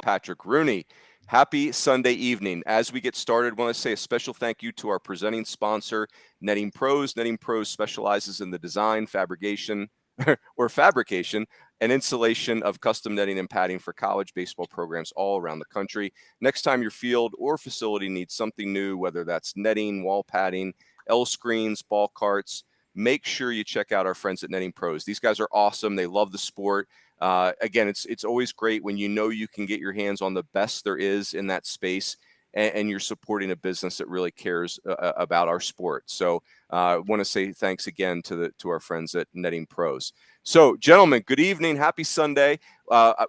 Patrick Rooney. Happy Sunday evening. As we get started, I want to say a special thank you to our presenting sponsor, Netting Pros. Netting Pros specializes in the design, fabrication, and installation of custom netting and padding for college baseball programs all around the country. Next time your field or facility needs something new, whether that's netting, wall padding, L screens, ball carts, make sure you check out our friends at Netting Pros. These guys are awesome. They love the sport. Again, it's always great when you know you can get your hands on the best there is in that space, and you're supporting a business that really cares about our sport. So I want to say thanks again to our friends at Netting Pros. So, gentlemen, good evening. Happy Sunday.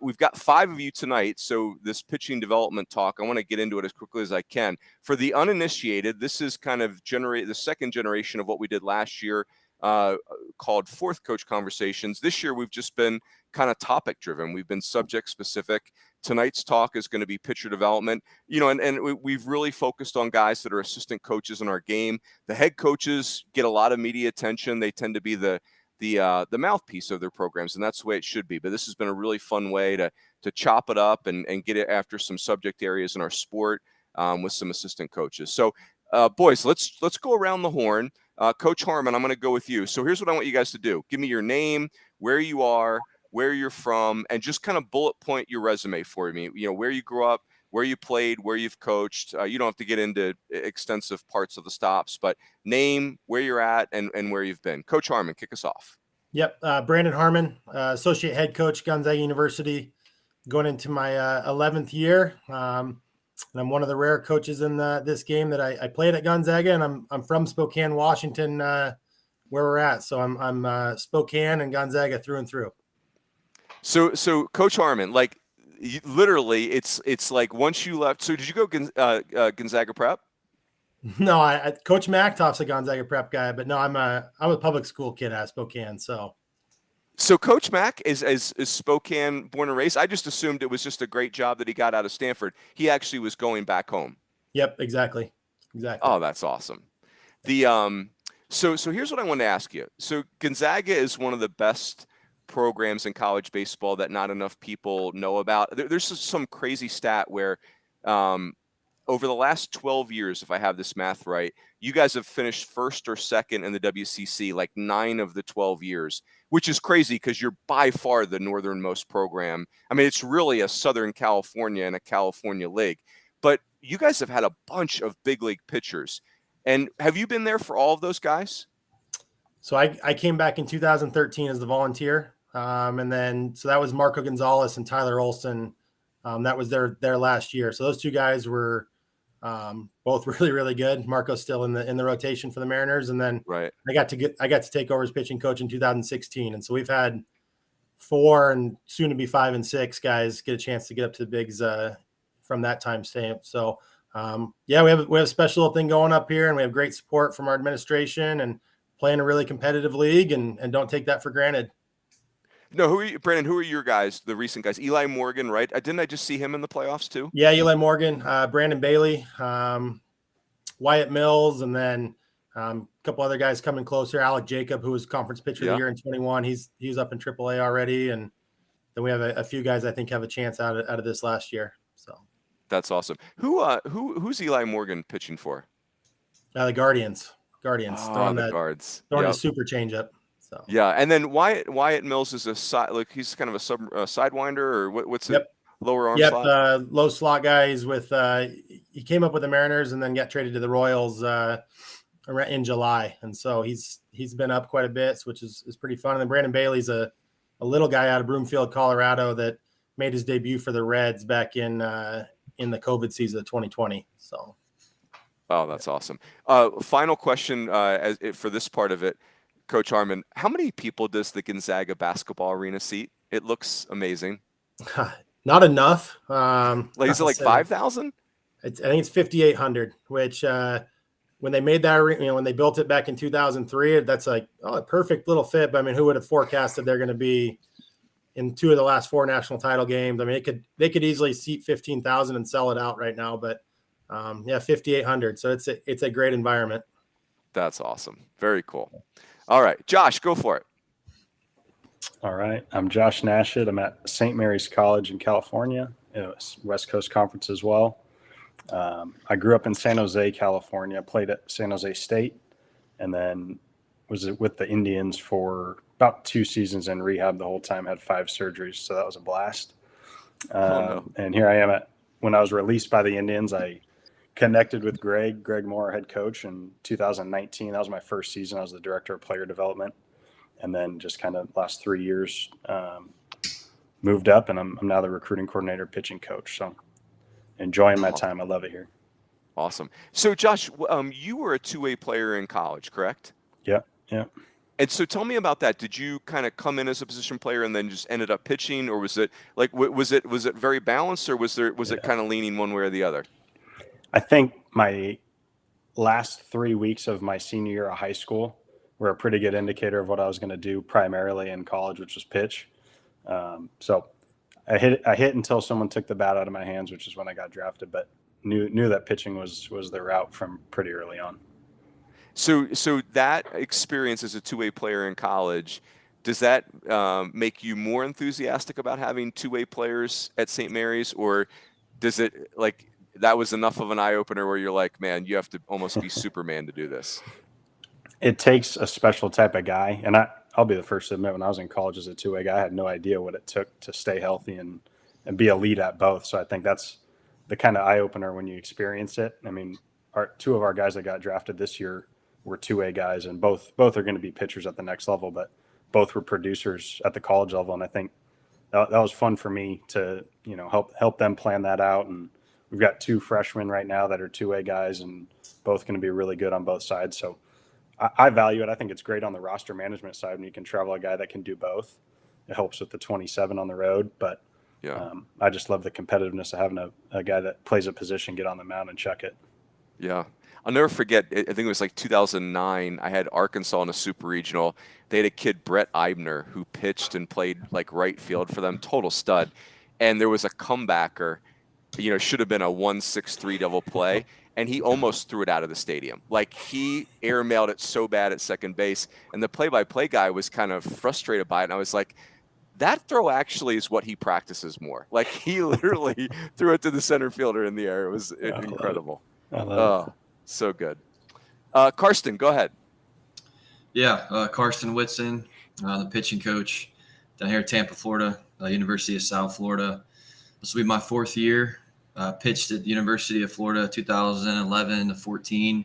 We've got 5 of you tonight. So this pitching development talk, I want to get into it as quickly as I can. For the uninitiated, this is kind of the second generation of what we did last year, called Fourth Coach Conversations. This year, we've just been kind of topic driven. We've been subject specific. Tonight's talk is going to be pitcher development, and we've really focused on guys that are assistant coaches in our game. The head coaches get a lot of media attention. They tend to be the mouthpiece of their programs, and that's the way it should be. But this has been a really fun way to chop it up and get it after some subject areas in our sport, with some assistant coaches. So, boys, let's go around the horn. Coach Harmon, I'm going to go with you. So here's what I want you guys to do. Give me your name, where you are, where you're from, and just kind of bullet point your resume for me. Where you grew up, where you played, where you've coached. You don't have to get into extensive parts of the stops, but name, where you're at, and where you've been. Coach Harmon, kick us off. Yep. Brandon Harmon, associate head coach, Gonzaga University, going into my 11th year. And I'm one of the rare coaches in this game that I played at Gonzaga, and I'm from Spokane, Washington, where we're at. So I'm Spokane and Gonzaga through and through. So Coach Harmon, like literally, it's like once you left. So did you go Gonzaga Prep? No, I Coach Mactoff's a Gonzaga Prep guy, but no, I'm a public school kid at Spokane. So Coach Mac is Spokane born and raised. I just assumed it was just a great job that he got out of Stanford. He actually was going back home. Yep, exactly. Oh, that's awesome. So here's what I want to ask you. So Gonzaga is one of the best programs in college baseball that not enough people know about. There's some crazy stat where over the last 12 years, if I have this math right, you guys have finished first or second in the WCC like 9 of the 12 years, which is crazy because you're by far the northernmost program. I mean, it's really a Southern California and a California league. But you guys have had a bunch of big league pitchers. And have you been there for all of those guys? So I came back in 2013 as the volunteer. And then, so that was Marco Gonzalez and Tyler Olson. That was their last year. So those two guys were both really, really good. Marco's still in the rotation for the Mariners. And then right. I got to take over as pitching coach in 2016. And so we've had 4 and soon to be 5 and 6 guys get a chance to get up to the bigs from that time stamp. So yeah, we have a special thing going up here, and we have great support from our administration and playing a really competitive league, and don't take that for granted. No, Brandon, who are your guys, the recent guys? Eli Morgan, right? Didn't I just see him in the playoffs too? Yeah, Eli Morgan, Brandon Bailey, Wyatt Mills, and then a couple other guys coming closer. Alec Jacob, who was conference pitcher of the year in 21. He's up in AAA already. And then we have a few guys I think have a chance out of this last year. So that's awesome. Who's Eli Morgan pitching for? The Guardians. Oh, the Guards. Throwing a super changeup. So yeah, and then Wyatt Mills is he's kind of a sidewinder, or what's it? Yep. Lower arm slot. Low slot guy. He's with he came up with the Mariners and then got traded to the Royals in July, and so he's been up quite a bit, which is pretty fun. And then Brandon Bailey's a little guy out of Broomfield, Colorado, that made his debut for the Reds back in the COVID season of 2020. So. Oh, that's awesome. Final question for this part of it, Coach Harmon. How many people does the Gonzaga basketball arena seat? It looks amazing. Not enough. Is it like 5,000? I think it's 5,800. Which when they made that arena, when they built it back in 2003, that's like a perfect little fit. But I mean, who would have forecasted they're going to be in 2 of the last 4 national title games? I mean, they could easily seat 15,000 and sell it out right now, but. 5,800. So it's a great environment. That's awesome. Very cool. All right, Josh, go for it. All right. I'm Josh Nashid. I'm at St. Mary's College in California. West Coast Conference as well. I grew up in San Jose, California, played at San Jose State, and then was with the Indians for about 2 seasons in rehab the whole time, had 5 surgeries. So that was a blast. And here I am when I was released by the Indians, I connected with Greg Moore, head coach, in 2019. That was my first season. I was the director of player development. And then just kind of last 3 years, moved up, and I'm now the recruiting coordinator, pitching coach. So enjoying my time. I love it here. Awesome. So Josh, you were a 2-way player in college, correct? Yeah. And so tell me about that. Did you kind of come in as a position player and then just ended up pitching, or was it like was it very balanced, or was it kind of leaning one way or the other? I think my last 3 weeks of my senior year of high school were a pretty good indicator of what I was going to do primarily in college, which was pitch. So I hit until someone took the bat out of my hands, which is when I got drafted, but knew that pitching was the route from pretty early on. So that experience as a 2-way player in college, does that make you more enthusiastic about having 2-way players at St. Mary's, or does it, like, that was enough of an eye opener where you're like, man, you have to almost be Superman to do this? It takes a special type of guy, and I'll be the first to admit, when I was in college as a 2-way guy, I had no idea what it took to stay healthy and be elite at both. So I think that's the kind of eye opener when you experience it. I mean, 2 of our guys that got drafted this year were 2-way guys, and both are going to be pitchers at the next level, but both were producers at the college level. And I think that was fun for me to, help them plan that out. And we've got 2 freshmen right now that are 2-way guys, and both going to be really good on both sides. So I value it. I think it's great on the roster management side when you can travel a guy that can do both. It helps with the 27 on the road, but I just love the competitiveness of having a guy that plays a position, get on the mound and check it. Yeah. I'll never forget, I think it was like 2009, I had Arkansas in a super regional. They had a kid, Brett Eibner, who pitched and played like right field for them, total stud. And there was a comebacker, should have been a 1-6-3 double play, and he almost threw it out of the stadium. Like, he airmailed it so bad at second base, and the play-by-play guy was kind of frustrated by it, and I was like, that throw actually is what he practices more. Like, he literally threw it to the center fielder in the air. It was incredible. I love it. So good. Karsten, go ahead. Yeah, Karsten Whitson, the pitching coach down here at Tampa, Florida, University of South Florida. This will be my 4th year. Pitched at the University of Florida 2011 to 14,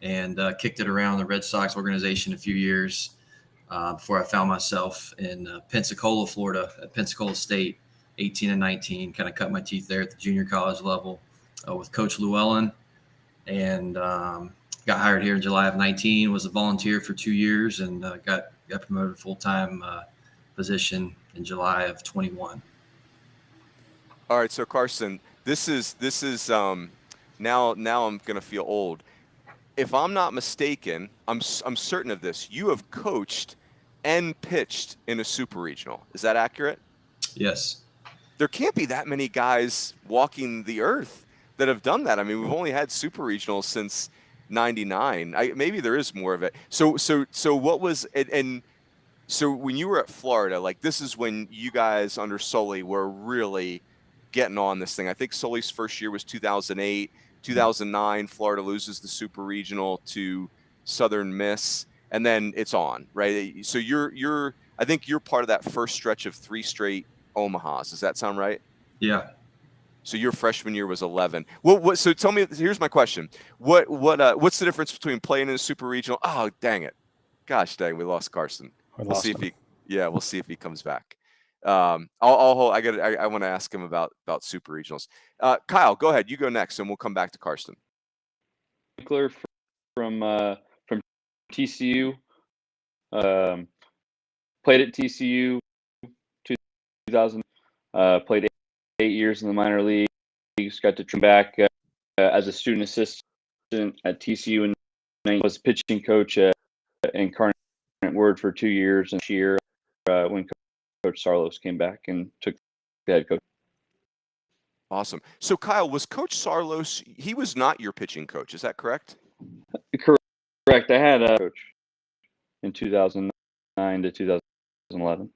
and kicked it around the Red Sox organization a few years before I found myself in Pensacola, Florida, at Pensacola State, 18 and 19. Kind of cut my teeth there at the junior college level with Coach Llewellyn. And got hired here in July of 19, was a volunteer for 2 years, and got promoted to full-time position in July of 21. All right, so Karsten, this is now I'm gonna feel old. If I'm not mistaken, I'm certain of this. You have coached and pitched in a super regional. Is that accurate? Yes. There can't be that many guys walking the earth that have done that. I mean, we've only had super regionals since '99. Maybe there is more of it. So what was it? And so when you were at Florida, like, this is when you guys under Sully were really getting on this thing. I think Sully's first year was 2008. 2009, Florida loses the super regional to Southern Miss, and then it's on, right? So I think you're part of that first stretch of 3 straight Omahas. Does that sound right? Yeah. So your freshman year was 11. So tell me, here's my question. What's the difference between playing in a super regional? Oh, dang it. Gosh, dang, we lost Karsten. We'll see if he comes back. I want to ask him about super regionals. Kyle, go ahead. You go next, and we'll come back to Karsten. From TCU, played at TCU 2000, played 8 years in the minor leagues, got to come back as a student assistant at TCU, and was pitching coach at Incarnate Word for 2 years, and this year when Coach Sarlos came back and took the head coach. Awesome. So Kyle, was Coach Sarlos, he was not your pitching coach, is that correct? Correct. I had a coach in 2009 to 2011.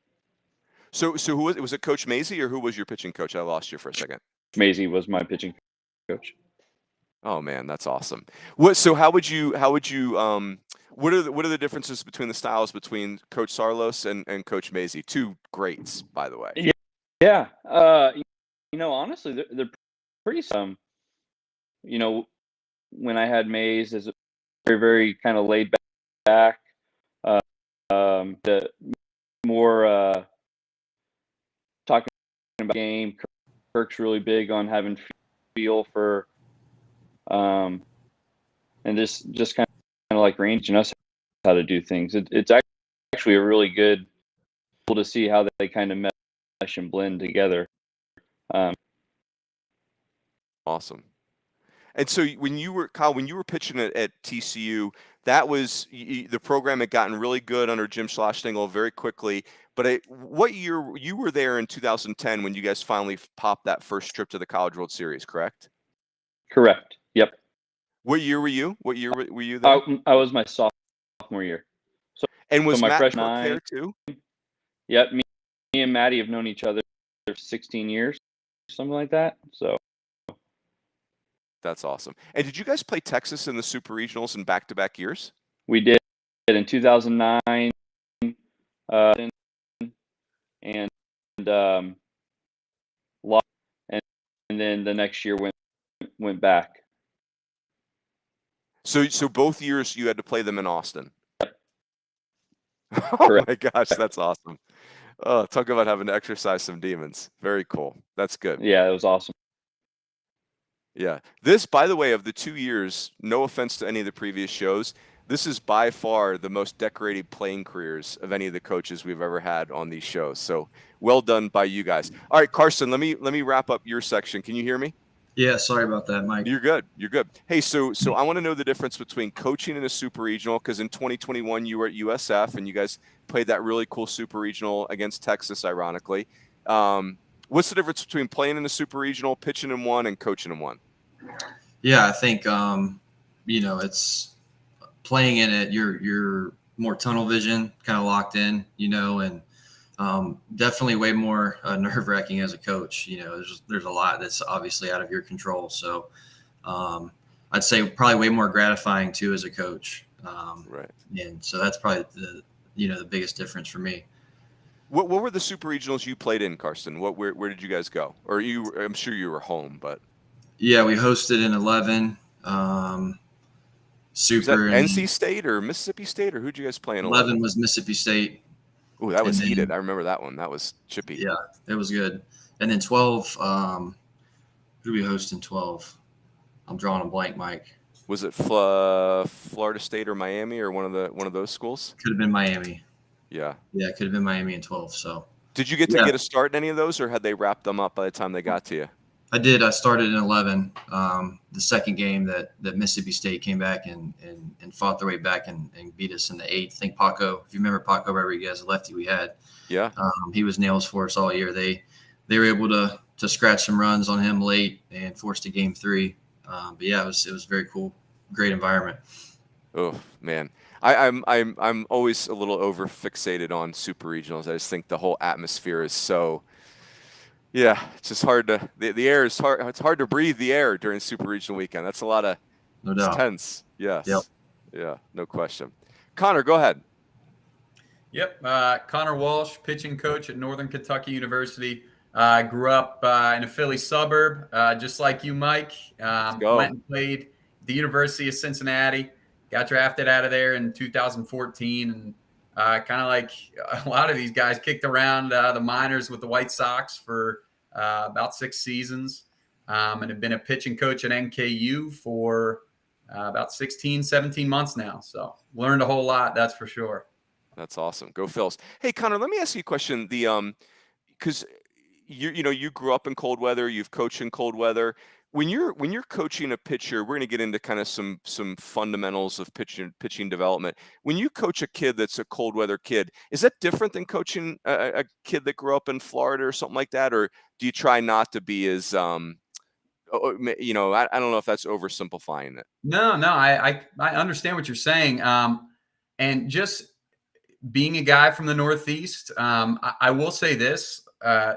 So who was it? Coach Maisie, or who was your pitching coach? I lost you for a second. Maisie was my pitching coach. Oh man, that's awesome. How would you what are the differences between the styles between Coach Sarlos and Coach Maisie? Two greats, by the way. Yeah. Honestly, they're pretty when I had Mays is very, very kind of laid back, the more talking about game. Kirk's really big on having feel for, and just kind of like ranging us how to do things. It's actually a really good tool to see how they kind of mesh and blend together. Awesome. And so when you were Kyle, when you were pitching at TCU, that was the program had gotten really good under Jim Schlossnagel very quickly. But what year you were there in 2010 when you guys finally popped that first trip to the College World Series, correct? Correct. Yep. What year were you? What year were you there? I was my sophomore year. And was my Matt freshman Kirk there too? Yep. Me and Maddie have known each other for 16 years, something like that. So. That's awesome. And did you guys play Texas in the Super Regionals in back-to-back years? We did in 2009, and lost, and then the next year went back. So both years you had to play them in Austin. Oh Correct. my gosh, that's awesome. Oh, talk about having to exercise some demons. Very cool. That's good. Yeah, it was awesome. Yeah. This, by the way, of the 2 years, no offense to any of the previous shows, this is by far the most decorated playing careers of any of the coaches we've ever had on these shows. So well done by you guys. All right, Carson, let me wrap up your section. Can you hear me? Yeah, sorry about that, Mike. You're good. You're good. Hey, so I want to know the difference between coaching in a super regional, because in 2021 you were at USF and you guys played that really cool super regional against Texas, ironically. What's the difference between playing in a super regional, pitching in one, and coaching in one? Yeah, I think it's playing in it. You're more tunnel vision, kind of locked in, and definitely way more nerve wracking as a coach. There's a lot that's obviously out of your control. So I'd say probably way more gratifying too as a coach. Right. And so that's probably the biggest difference for me. What were the super regionals you played in, Carson? Where did you guys go? Or I'm sure you were home, but. Yeah, we hosted in 11. Super. NC State or Mississippi State, or who'd you guys play in 11 was Mississippi State. Oh, that was heated. I remember that one. That was chippy. Yeah, it was good. And then 12, who did we host in 12? I'm drawing a blank, Mike. Was it Florida State or Miami or one of those schools? Could have been Miami. Yeah. Yeah, it could have been Miami in 12. So. Did you get to get a start in any of those, or had they wrapped them up by the time they got to you? I did. I started in 11. The second game that Mississippi State came back and fought their way back and beat us in the 8th. I think Paco, if you remember Paco Rodriguez, the lefty we had. Yeah. He was nails for us all year. They were able to scratch some runs on him late and forced a game 3. But yeah, it was very cool. Great environment. Oh man. I'm always a little over fixated on super regionals. I just think the whole atmosphere is so. Yeah, it's just hard to the air is hard. It's hard to breathe the air during super regional weekend. That's a lot of no doubt. Tense. Yes. Yep. Yeah, no question. Connor, go ahead. Yep. Connor Walsh, pitching coach at Northern Kentucky University. Grew up in a Philly suburb, just like you, Mike. Went and played at the University of Cincinnati. Got drafted out of there in 2014, and kind of like a lot of these guys, kicked around the minors with the White Sox for about 6 seasons, and have been a pitching coach at NKU for about 16, 17 months now. So learned a whole lot, that's for sure. That's awesome. Go Phils. Hey, Connor, let me ask you a question. Because you grew up in cold weather, you've coached in cold weather. When you're coaching a pitcher, we're going to get into kind of some fundamentals of pitching development. When you coach a kid that's a cold weather kid, is that different than coaching a kid that grew up in Florida or something like that, or do you try not to be as I don't know if that's oversimplifying it. No, I understand what you're saying, and just being a guy from the Northeast, I will say this,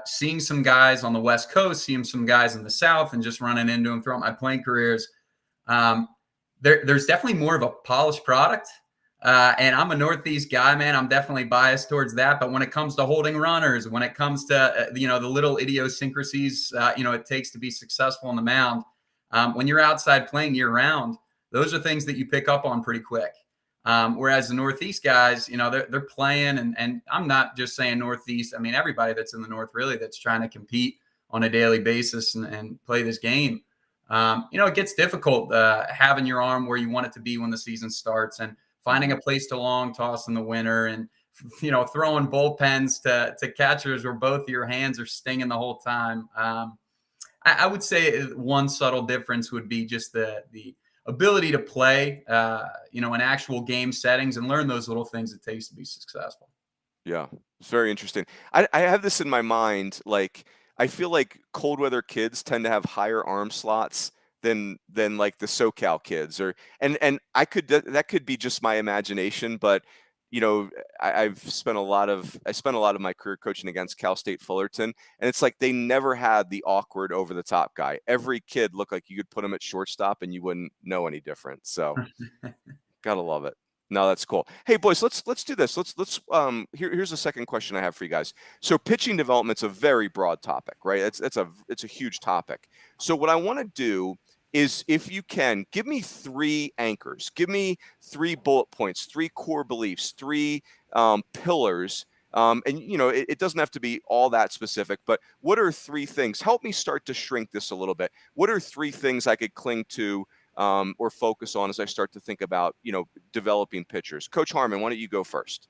seeing some guys on the West Coast, seeing some guys in the South and just running into them throughout my playing careers, there's definitely more of a polished product. And I'm a Northeast guy, man. I'm definitely biased towards that. But when it comes to holding runners, when it comes to, the little idiosyncrasies, it takes to be successful on the mound, when you're outside playing year round, those are things that you pick up on pretty quick. Whereas the Northeast guys, they're playing, and I'm not just saying Northeast. I mean, everybody that's in the North really that's trying to compete on a daily basis and play this game. It gets difficult having your arm where you want it to be when the season starts and finding a place to long toss in the winter and, throwing bullpens to catchers where both your hands are stinging the whole time. I would say one subtle difference would be just the ability to play, in actual game settings and learn those little things it takes to be successful. Yeah, it's very interesting. I have this in my mind, like, I feel like cold weather kids tend to have higher arm slots than like the SoCal kids, and that could be just my imagination, but I spent a lot of my career coaching against Cal State Fullerton, and it's like they never had the awkward over the top guy. Every kid looked like you could put him at shortstop and you wouldn't know any different. So gotta love it. No, that's cool. Hey boys, let's do this. Here's the second question I have for you guys. So pitching development's a very broad topic, right? It's a huge topic. So what I want to do is, if you can, give me 3 anchors, give me 3 bullet points, 3 core beliefs, 3 pillars. And it doesn't have to be all that specific, but what are 3 things? Help me start to shrink this a little bit. What are 3 things I could cling to or focus on as I start to think about, developing pitchers? Coach Harmon, why don't you go first?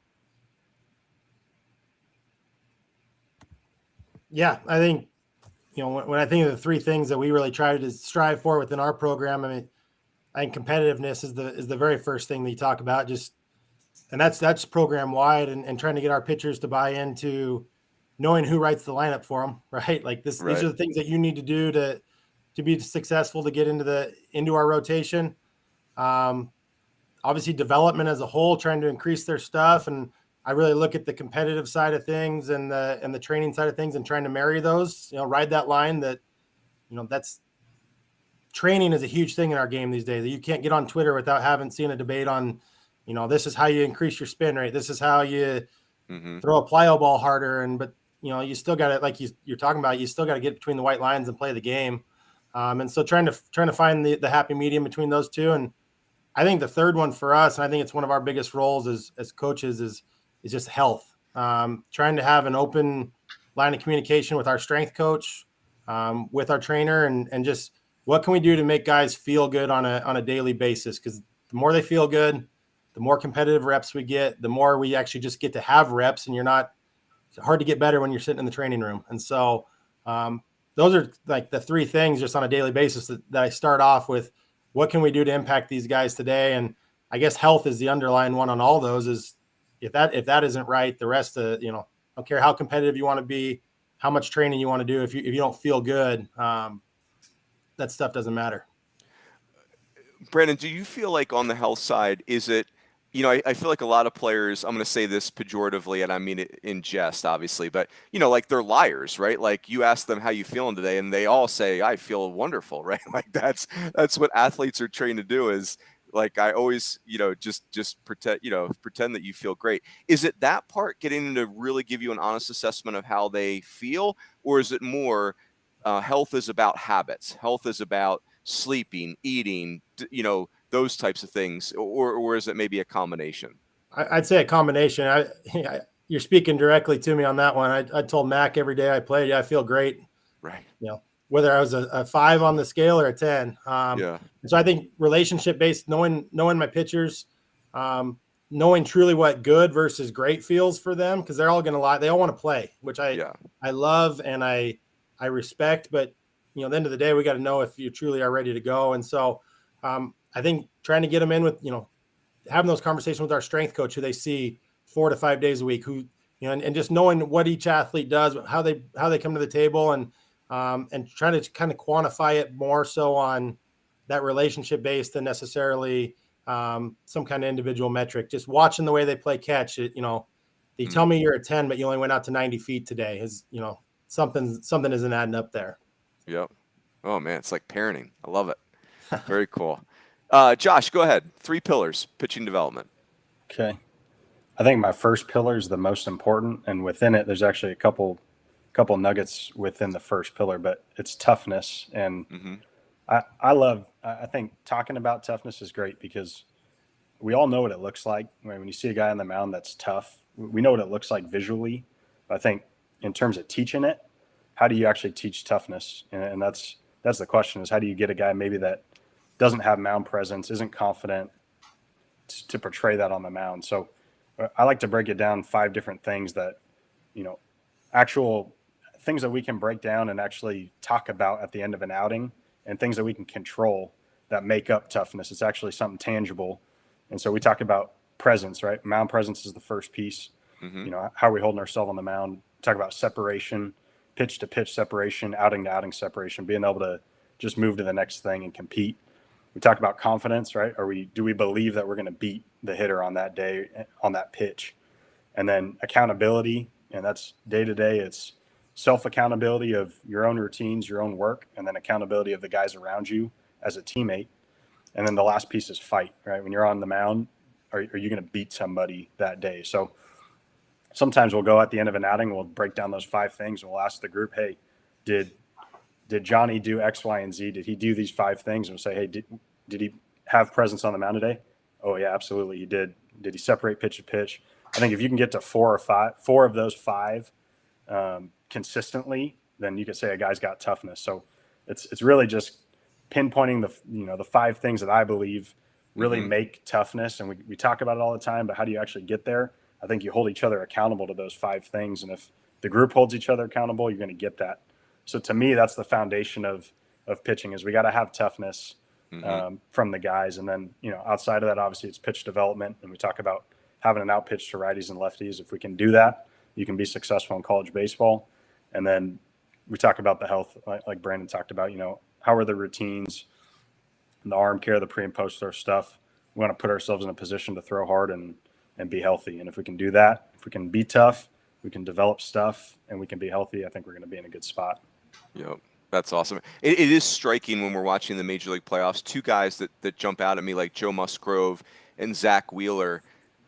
Yeah, I think, when I think of the 3 things that we really try to strive for within our program, I think competitiveness is the very first thing that you talk about, and that's program wide, and trying to get our pitchers to buy into knowing who writes the lineup for them, right? Like this, Right. These are the things that you need to do to be successful, to get into our rotation. Obviously development as a whole, trying to increase their stuff. And I really look at the competitive side of things and the training side of things and trying to marry those, ride that line that, that's training is a huge thing in our game these days. You can't get on Twitter without having seen a debate on, this is how you increase your spin rate. This is how you throw a plyo ball harder. But you still got to, like you're talking about, you still got to get between the white lines and play the game. And so trying to find the happy medium between those two. And I think the third one for us, and I think it's one of our biggest roles as coaches, is just health. Trying to have an open line of communication with our strength coach, with our trainer, and just what can we do to make guys feel good on a daily basis? Because the more they feel good, the more competitive reps we get, the more we actually just get to have reps, and it's hard to get better when you're sitting in the training room. And so those are like the 3 things just on a daily basis that I start off with. What can we do to impact these guys today? And I guess health is the underlying one on all those. Is if that isn't right, the rest of, I don't care how competitive you want to be, how much training you want to do. If you don't feel good, that stuff doesn't matter. Brandon, do you feel like on the health side, is it, I feel like a lot of players, I'm going to say this pejoratively, and I mean it in jest, obviously, but, like they're liars, right? Like you ask them how you feeling today, and they all say, I feel wonderful, right? Like that's what athletes are trained to do, is like, I always, just pretend that you feel great. Is it that part, getting them to really give you an honest assessment of how they feel? Or is it more health is about habits? Health is about sleeping, eating, those types of things, or is it maybe a combination? I'd say a combination. You're speaking directly to me on that one. I told Mac every day I played, I feel great. Right. Whether I was a 5 on the scale or a 10. Yeah. And so I think relationship based, knowing my pitchers, knowing truly what good versus great feels for them, because they're all going to lie. They all want to play, which I love and I respect. But at the end of the day, we got to know if you truly are ready to go. And so I think trying to get them in with, having those conversations with our strength coach, who they see 4 to 5 days a week, who, and just knowing what each athlete does, how they come to the table, and trying to kind of quantify it more so on that relationship based than necessarily some kind of individual metric. Just watching the way they play catch, you know, they tell me you're a 10, but you only went out to 90 feet today. Is, you know, something isn't adding up there. Yep. Oh man, it's like parenting. I love it. Very cool. Josh, go ahead. 3 pillars, pitching development. Okay. I think my first pillar is the most important, and within it, there's actually a couple nuggets within the first pillar, but it's toughness. And I think talking about toughness is great because we all know what it looks like. When you see a guy on the mound that's tough, we know what it looks like visually. But I think in terms of teaching it, how do you actually teach toughness? And that's the question, is how do you get a guy maybe that doesn't have mound presence, isn't confident to portray that on the mound? So I like to break it down 5 different things that, you know, actual things that we can break down and actually talk about at the end of an outing, and things that we can control that make up toughness. It's actually something tangible. And so we talk about presence, right? Mound presence is the first piece. You know, how are we holding ourselves on the mound? Talk about separation, pitch to pitch separation, outing to outing separation, being able to just move to the next thing and compete. We talk about confidence, right? Do we believe that we're going to beat the hitter on that day, on that pitch? And then accountability, and that's day to day. It's self-accountability of your own routines, your own work, and then accountability of the guys around you as a teammate. And then the last piece is fight, right? When you're on the mound, are you going to beat somebody that day? So sometimes we'll go at the end of an outing, we'll break down those 5 things, and we'll ask the group, hey, did Johnny do X, Y, and Z? Did he do these 5 things? And we'll say, hey, did he have presence on the mound today? Oh yeah, absolutely, he did. Did he separate pitch to pitch? I think if you can get to 4 of those 5 consistently, then you could say a guy's got toughness. So it's really just pinpointing the 5 things that I believe really make toughness. And we talk about it all the time, but how do you actually get there? I think you hold each other accountable to those 5 things. And if the group holds each other accountable, you're going to get that. So to me, that's the foundation of pitching, is we got to have toughness from the guys. And then, you know, outside of that, obviously it's pitch development. And we talk about having an out pitch to righties and lefties. If we can do that, you can be successful in college baseball. And then we talk about the health, like Brandon talked about, you know, how are the routines, the arm care, the pre and post throw stuff. We want to put ourselves in a position to throw hard and be healthy. And if we can do that, if we can be tough, we can develop stuff, and we can be healthy, I think we're going to be in a good spot. Yep. That's awesome. It is striking when we're watching the Major League playoffs. 2 guys that jump out at me, like Joe Musgrove and Zach Wheeler,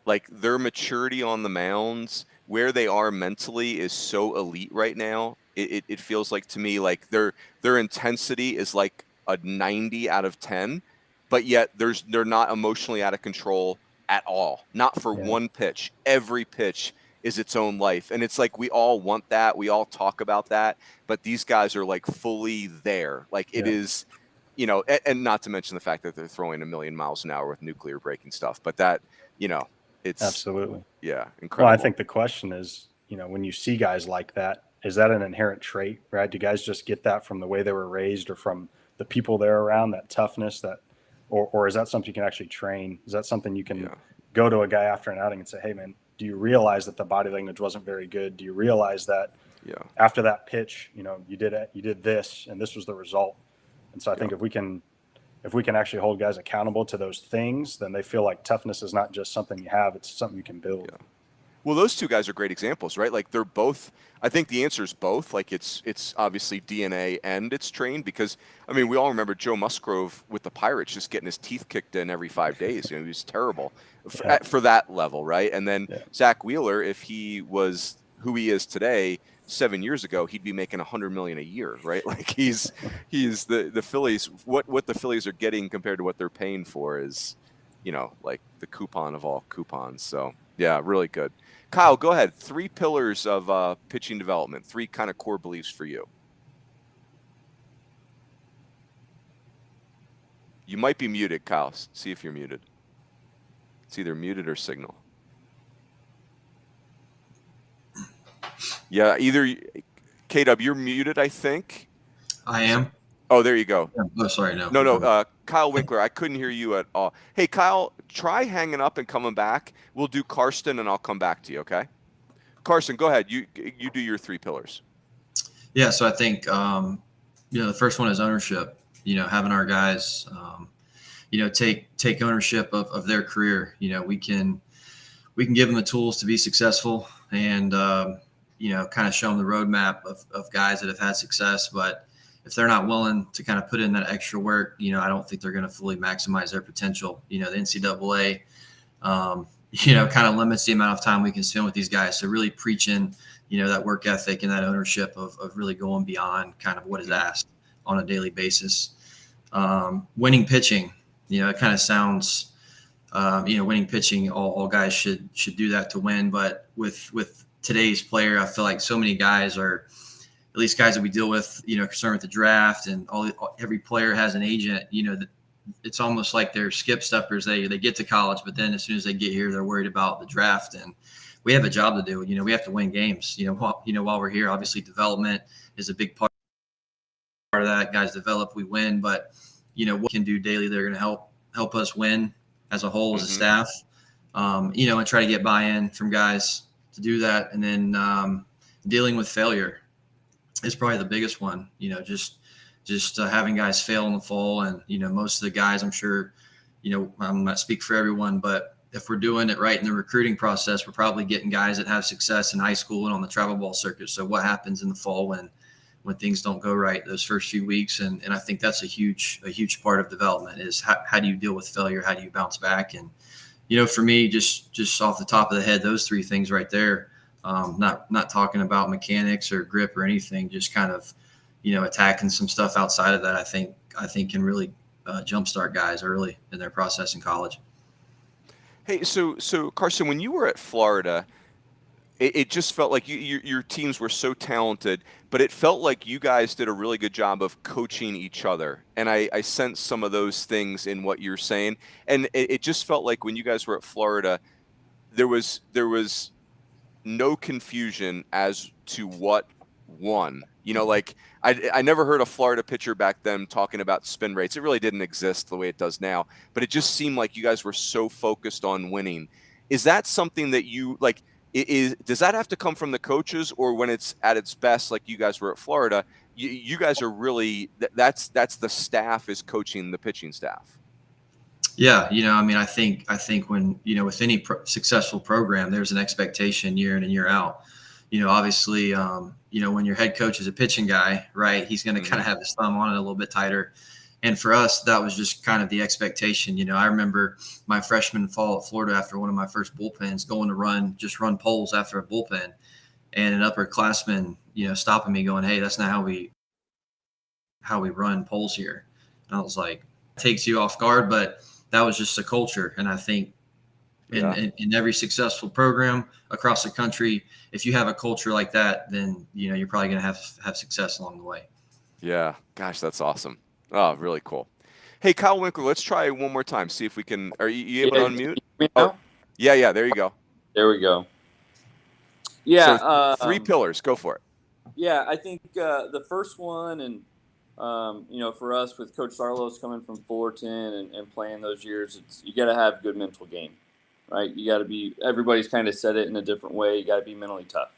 like their maturity on the mounds, where they are mentally, is so elite right now. It feels like to me like their intensity is like a 90 out of 10, but yet they're not emotionally out of control at all. Not for one pitch. Every pitch is its own life. And it's like we all want that. We all talk about that. But these guys are like fully there. Like it is, you know, and not to mention the fact that they're throwing 1,000,000 miles an hour with nuclear breaking stuff. But that, you know, it's absolutely. Yeah, incredible. Well, I think the question is, you know, when you see guys like that, is that an inherent trait, right? Do guys just get that from the way they were raised or from the people they're around, that toughness, that, or is that something you can actually train? Is that something you can go to a guy after an outing and say, hey man, do you realize that the body language wasn't very good? Do you realize that after that pitch, you know, you did this and this was the result? And so I think if we can actually hold guys accountable to those things, then they feel like toughness is not just something you have, it's something you can build. Yeah. Well, those 2 guys are great examples, right? Like they're both, I think the answer is both. Like it's obviously DNA and it's trained, because, I mean, we all remember Joe Musgrove with the Pirates just getting his teeth kicked in every 5 days. You know, he was terrible for that level, right? And then Zach Wheeler, if he was who he is today, 7 years ago, he'd be making $100 million a year, right? Like he's the Phillies. What the Phillies are getting compared to what they're paying for is, you know, like the coupon of all coupons. So yeah, really good. Kyle, go ahead. 3 pillars of pitching development. 3 kind of core beliefs for you. You might be muted, Kyle. See if you're muted. It's either muted or signal. Yeah, either K-Dub, you're muted, I think. I am. Oh, there you go. Oh, sorry, no. No. Kyle Winkler, I couldn't hear you at all. Hey, Kyle, try hanging up and coming back. We'll do Karsten, and I'll come back to you, okay? Carson, go ahead. You do your 3 pillars. Yeah, so I think, you know, the first one is ownership. You know, having our guys, take ownership of their career. We can give them the tools to be successful, and kind of show them the roadmap of guys that have had success. But if they're not willing to kind of put in that extra work, I don't think they're going to fully maximize their potential. The NCAA, kind of limits the amount of time we can spend with these guys. So really preaching, that work ethic and that ownership of really going beyond kind of what is asked on a daily basis. Winning pitching, it kind of sounds, winning pitching, all guys should do that to win. But with today's player, I feel like so many guys are, at least guys that we deal with, concerned with the draft, and every player has an agent. It's almost like they're skip steppers. They get to college, but then as soon as they get here, they're worried about the draft. And we have a job to do. We have to win games. While we're here, obviously development is a big part of that. Guys develop, we win. But what we can do daily, they're going to help us win as a whole, as a staff. And try to get buy-in from guys to do that. And then dealing with failure is probably the biggest one. Just having guys fail in the fall. And, most of the guys, I'm sure, I'm not speak for everyone, but if we're doing it right in the recruiting process, we're probably getting guys that have success in high school and on the travel ball circuit. So what happens in the fall when things don't go right those first few weeks? And I think that's a huge part of development is how do you deal with failure? How do you bounce back? And, for me, just off the top of the head, those three things right there, not talking about mechanics or grip or anything, just kind of, attacking some stuff outside of that, I think can really jumpstart guys early in their process in college. Hey, so Carson, when you were at Florida, it just felt like your teams were so talented, but it felt like you guys did a really good job of coaching each other. And I sensed some of those things in what you're saying. And it just felt like when you guys were at Florida, there was no confusion as to what won. Like I never heard a Florida pitcher back then talking about spin rates. It really didn't exist the way it does now, but it just seemed like you guys were so focused on winning. Is that something that you like? Does that have to come from the coaches, or when it's at its best, like you guys were at Florida, you guys are really that's the staff is coaching the pitching staff? Yeah, I think when with any successful program, there's an expectation year in and year out. Obviously, when your head coach is a pitching guy, right, he's going to kind of have his thumb on it a little bit tighter. And for us, that was just kind of the expectation. I remember my freshman fall at Florida after one of my first bullpens going to run polls after a bullpen, and an upperclassman, stopping me going, "Hey, that's not how we run polls here." And I was like, it takes you off guard, but that was just a culture. And I think in every successful program across the country, if you have a culture like that, then, you're probably going to have success along the way. Yeah. Gosh, that's awesome. Oh, really cool. Hey, Kyle Winkler, let's try one more time. See if we can. Are you able to unmute? Oh, yeah. There you go. There we go. Yeah. So 3 pillars. Go for it. Yeah, I think the first one, and for us with Coach Sarlos coming from Fullerton and playing those years, you got to have good mental game, right? You got to be. Everybody's kind of said it in a different way. You got to be mentally tough.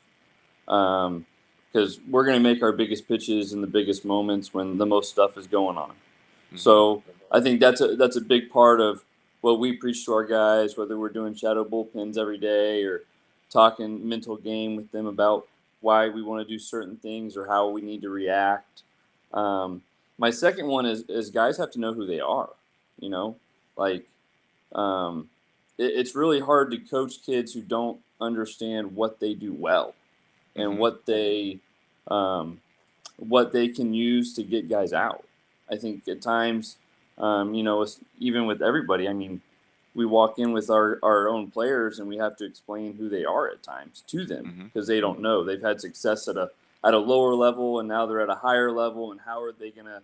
Because we're going to make our biggest pitches in the biggest moments when the most stuff is going on. Mm-hmm. So I think that's a big part of what we preach to our guys, whether we're doing shadow bullpens every day or talking mental game with them about why we want to do certain things or how we need to react. My second one is guys have to know who they are, it's really hard to coach kids who don't understand what they do well. And what they can use to get guys out. I think at times, even with everybody, I mean, we walk in with our own players and we have to explain who they are at times to them because they don't know. They've had success at a lower level and now they're at a higher level, and how are they going to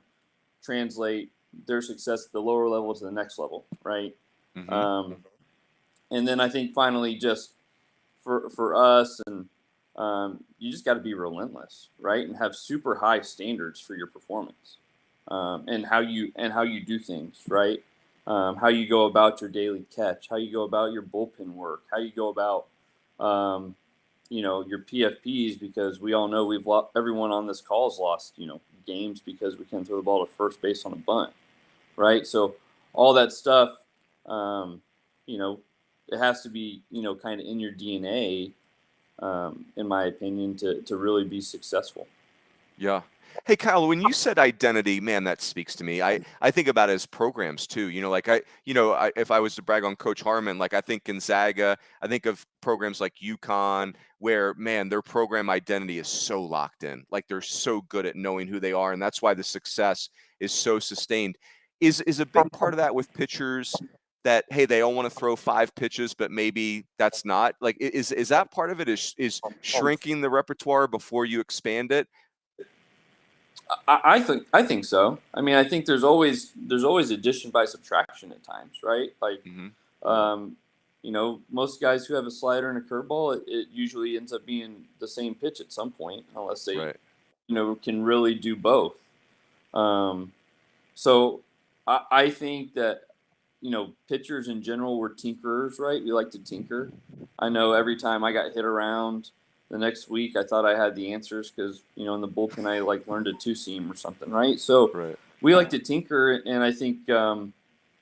translate their success at the lower level to the next level, right? And then I think finally, just for us, and you just got to be relentless, right? And have super high standards for your performance, and how you do things, right? How you go about your daily catch, how you go about your bullpen work, how you go about, your PFPs, because we all know everyone on this call has lost, games because we can't throw the ball to first base on a bunt, right? So all that stuff, you know, it has to be, you know, kind of in your DNA, in my opinion, to really be successful. Yeah. Hey, Kyle, when you said identity, man, that speaks to me. I think about it as programs too. Like if I was to brag on Coach Harmon, like I think Gonzaga, I think of programs like UConn, where man, their program identity is so locked in. Like they're so good at knowing who they are, and that's why the success is so sustained. Is a big part of that with pitchers that hey, they all want to throw 5 pitches, but maybe that's not like is that part of it? Is shrinking the repertoire before you expand it? I think so. I mean, I think there's always addition by subtraction at times, right? Like, you know, most guys who have a slider and a curveball, it usually ends up being the same pitch at some point, unless they, you know, can really do both. So I think that, you know, pitchers in general, we're tinkerers, right? We like to tinker. I know every time I got hit around the next week, I thought I had the answers because, you know, in the bullpen, I like learned a 2-seam or something, right? So we like to tinker. And I think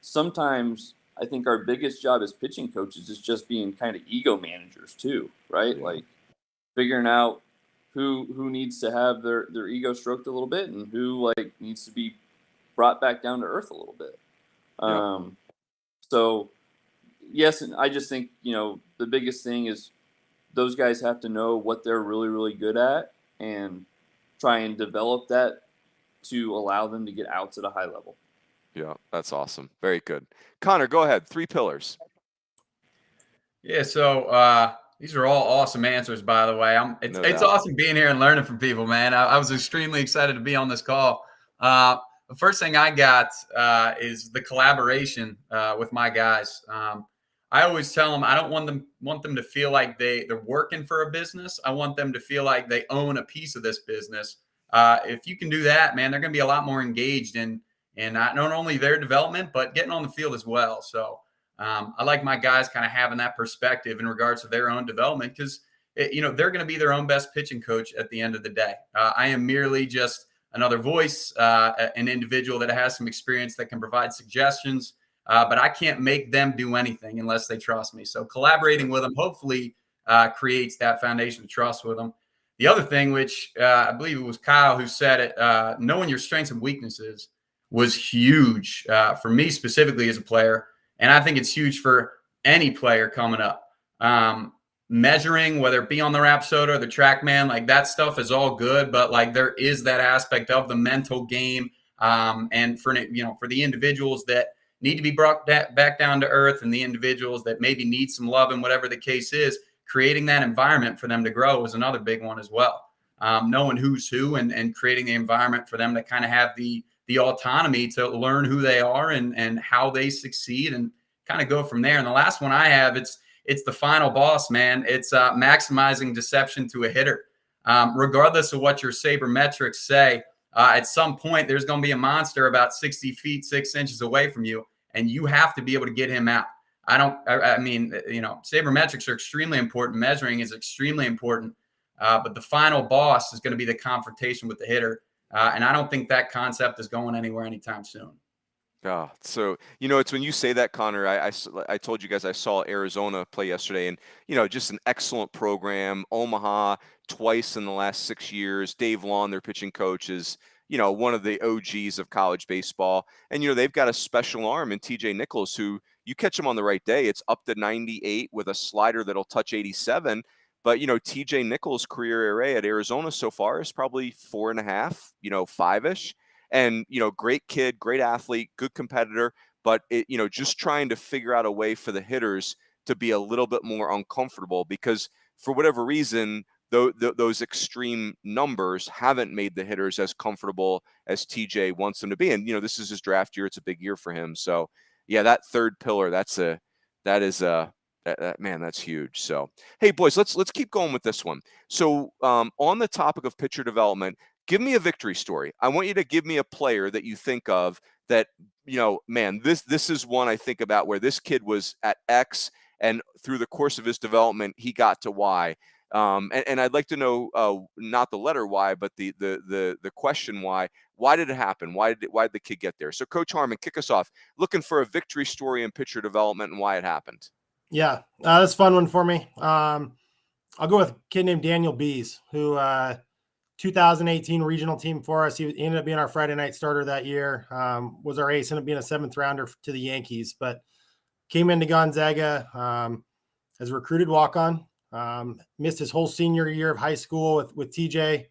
sometimes I think our biggest job as pitching coaches is just being kind of ego managers too, right? Like figuring out who needs to have their ego stroked a little bit and who like needs to be brought back down to earth a little bit. So yes, and I just think, you know, the biggest thing is those guys have to know what they're really, really good at and try and develop that to allow them to get outs at a high level. Yeah, that's awesome. Very good. Connor, go ahead. 3 pillars. Yeah, so these are all awesome answers, by the way. It's awesome being here and learning from people, man. I was extremely excited to be on this call. The first thing I got is the collaboration with my guys. I always tell them I don't want them to feel like they're working for a business. I want them to feel like they own a piece of this business. If you can do that, man, they're going to be a lot more engaged in not only their development, but getting on the field as well. So I like my guys kind of having that perspective in regards to their own development because, you know, they're going to be their own best pitching coach at the end of the day. I am merely just another voice, an individual that has some experience that can provide suggestions, but I can't make them do anything unless they trust me. So collaborating with them hopefully creates that foundation of trust with them. The other thing, which I believe it was Kyle who said it, knowing your strengths and weaknesses was huge for me specifically as a player. And I think it's huge for any player coming up. Measuring, whether it be on the Rapsodo or the TrackMan, like that stuff is all good, but like there is that aspect of the mental game. And for the individuals that need to be brought back down to earth and the individuals that maybe need some love and whatever the case is, creating that environment for them to grow is another big one as well. Knowing who's who and creating the environment for them to kind of have the autonomy to learn who they are and how they succeed and kind of go from there. And the last one I have, it's the final boss, man. It's maximizing deception to a hitter. Regardless of what your sabermetrics say, at some point, there's going to be a monster about 60 feet, 6 inches away from you, and you have to be able to get him out. I mean, you know, sabermetrics are extremely important. Measuring is extremely important. But the final boss is going to be the confrontation with the hitter. And I don't think that concept is going anywhere anytime soon. Yeah. So, you know, it's when you say that, Connor, I told you guys I saw Arizona play yesterday and, you know, just an excellent program. Omaha twice in the last 6 years. Dave Lawn, their pitching coach, is, you know, one of the OGs of college baseball. And, you know, they've got a special arm in TJ Nichols, who you catch him on the right day, it's up to 98 with a slider that'll touch 87. But, you know, TJ Nichols' career ERA at Arizona so far is probably 4.5, you know, 5-ish. And, you know, great kid, great athlete, good competitor, but it, you know, just trying to figure out a way for the hitters to be a little bit more uncomfortable because for whatever reason, those extreme numbers haven't made the hitters as comfortable as TJ wants them to be. And, you know, this is his draft year. It's a big year for him. So yeah, that third pillar, man, that's huge. So, hey boys, let's keep going with this one. So on the topic of pitcher development, give me a victory story. I want you to give me a player that you think of that, you know, man, this is one I think about where this kid was at X and through the course of his development, he got to Y. And I'd like to know not the letter why, but the question why. Why did it happen? Why did the kid get there? So, Coach Harmon, kick us off. Looking for a victory story in pitcher development and why it happened. Yeah, that's a fun one for me. I'll go with a kid named Daniel Bees, who 2018 regional team for us. He ended up being our Friday night starter that year. Was our ace, ended up being a 7th rounder to the Yankees, but came into Gonzaga as a recruited walk-on. Missed his whole senior year of high school with TJ.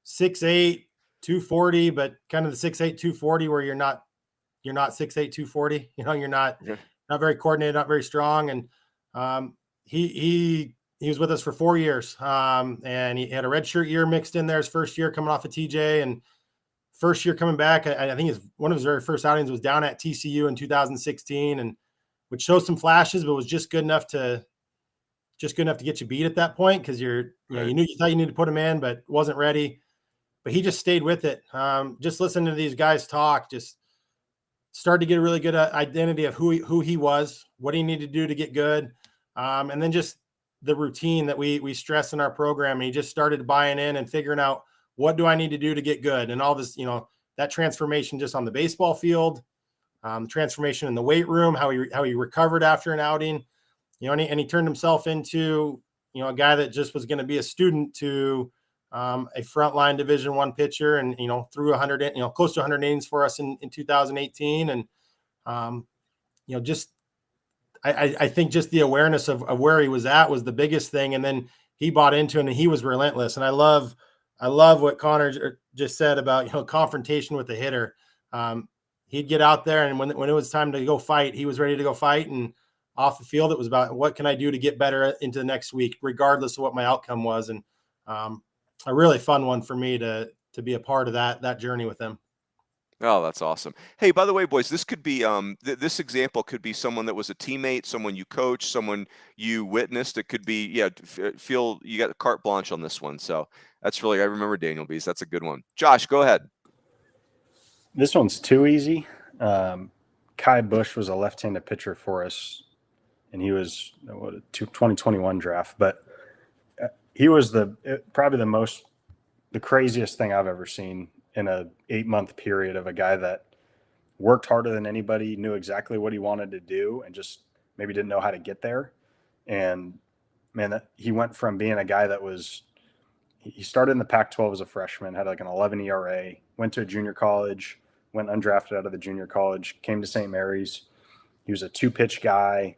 6'8", 240, but kind of the 6'8", 240 where you're not 6'8", 240. You know, you're not very coordinated, not very strong. And he was with us for 4 years. And he had a redshirt year mixed in there, his first year coming off of TJ, and first year coming back. I think one of his very first outings was down at TCU in 2016, and which shows some flashes, but was just good enough to get you beat at that point. Cause you thought you needed to put him in, but wasn't ready. But he just stayed with it. Just listening to these guys talk, just started to get a really good identity of who he was, what he needed to do to get good. And then just the routine that we stress in our program. And he just started buying in and figuring out, what do I need to do to get good? And all this, that transformation just on the baseball field, transformation in the weight room, how he recovered after an outing, and he turned himself into, a guy that just was going to be a student to a frontline Division I pitcher, and threw 100, close to 100 innings for us in 2018, and just I think just the awareness of where he was at was the biggest thing, and then he bought into it, and he was relentless. And I love what Connor just said about confrontation with the hitter. He'd get out there, and when it was time to go fight, he was ready to go fight, and off the field it was about what can I do to get better into the next week, regardless of what my outcome was. And a really fun one for me to be a part of that journey with him. Oh, that's awesome. Hey, by the way, boys, this could be this example could be someone that was a teammate, someone you coached, someone you witnessed. It could be, feel you got carte blanche on this one. So that's really, I remember Daniel Bees. That's a good one. Josh, go ahead. This one's too easy. Kai Bush was a left-handed pitcher for us, and he was 2021 draft, but he was probably the craziest thing I've ever seen in a 8-month period of a guy that worked harder than anybody, knew exactly what he wanted to do, and just maybe didn't know how to get there. And man, he went from being a guy that he started in the Pac-12 as a freshman, had like an 11 ERA, went to a junior college, went undrafted out of the junior college, came to St. Mary's. He was a 2-pitch guy,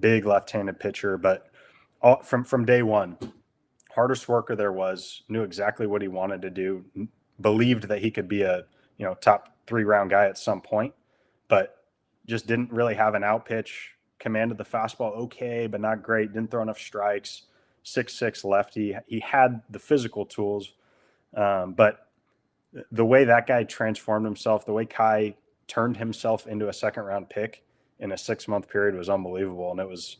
big left-handed pitcher, but from day one, hardest worker there was, knew exactly what he wanted to do, believed that he could be a top 3-round guy at some point, but just didn't really have an out pitch, commanded the fastball okay, but not great, didn't throw enough strikes, 6'6" lefty. He had the physical tools, but the way that guy transformed himself, the way Kai turned himself into a 2nd-round pick in a 6-month period was unbelievable. And it was